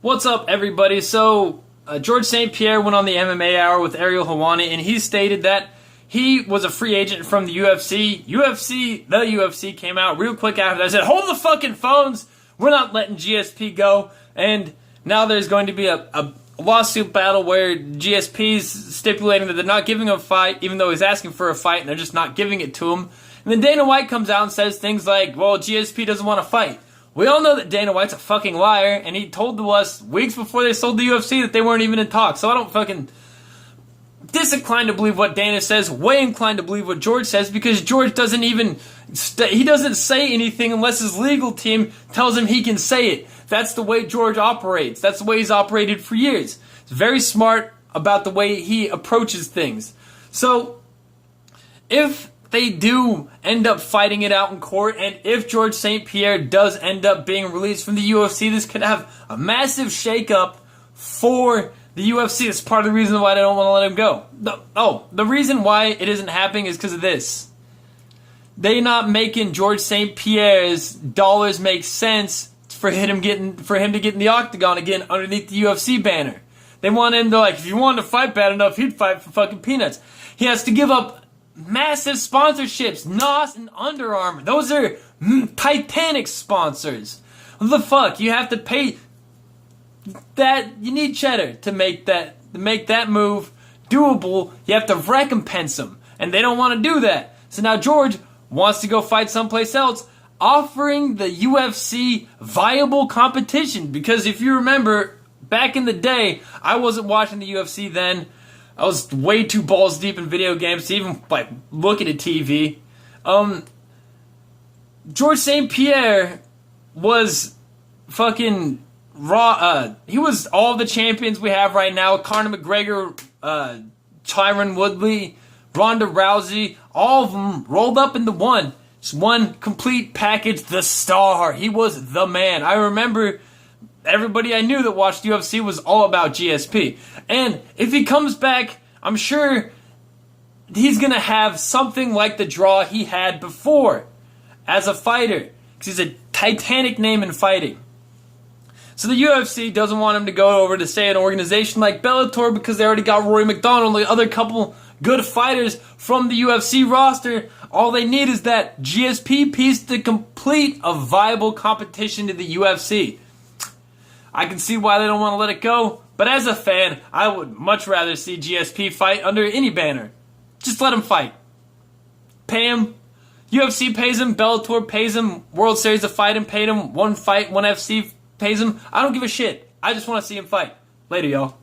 What's up, everybody? So, George St Pierre went on the MMA Hour with Ariel Helwani, and he stated that he was a free agent from the UFC. The UFC came out real quick after that and said, hold the fucking phones! We're not letting GSP go. And now there's going to be a lawsuit battle where GSP's stipulating that they're not giving him a fight, even though he's asking for a fight, and they're just not giving it to him. And then Dana White comes out and says things like, well, GSP doesn't want to fight. We all know that Dana White's a fucking liar, and he told to us weeks before they sold the UFC that they weren't even in talks. So I don't fucking disinclined to believe what Dana says, way inclined to believe what George says, because George doesn't even, he doesn't say anything unless his legal team tells him he can say it. That's the way George operates. That's the way he's operated for years. He's very smart about the way he approaches things. So, if they do end up fighting it out in court, and if George St Pierre does end up being released from the UFC, this could have a massive shakeup for the UFC. That's part of the reason why they don't want to let him go. The reason why it isn't happening is because of this. They're not making George St Pierre's dollars make sense for him to get in the octagon again underneath the UFC banner. They want him to, like, if he wanted to fight bad enough, he'd fight for fucking peanuts. He has to give up massive sponsorships, NOS and Under Armour. Those are Titanic sponsors. What the fuck? You have to pay that. You need cheddar to make that move doable. You have to recompense them, and they don't want to do that. So now George wants to go fight someplace else, offering the UFC viable competition. Because if you remember, back in the day, I wasn't watching the UFC then. I was way too balls deep in video games to even look at a TV. George St Pierre was fucking raw. He was all the champions we have right now: Conor McGregor, Tyron Woodley, Ronda Rousey, all of them rolled up into one. Just one complete package. The Star. He was the man. I remember everybody I knew that watched UFC was all about GSP. And if he comes back, I'm sure he's going to have something like the draw he had before as a fighter. Because he's a titanic name in fighting. So the UFC doesn't want him to go over to, say, an organization like Bellator because they already got Rory McDonald and the other couple good fighters from the UFC roster. All they need is that GSP piece to complete a viable competition to the UFC. I can see why they don't want to let it go, but as a fan, I would much rather see GSP fight under any banner. Just let him fight. Pay him. UFC pays him, Bellator pays him, World Series of Fighting paid him, one fight, one FC pays him. I don't give a shit. I just want to see him fight. Later, y'all.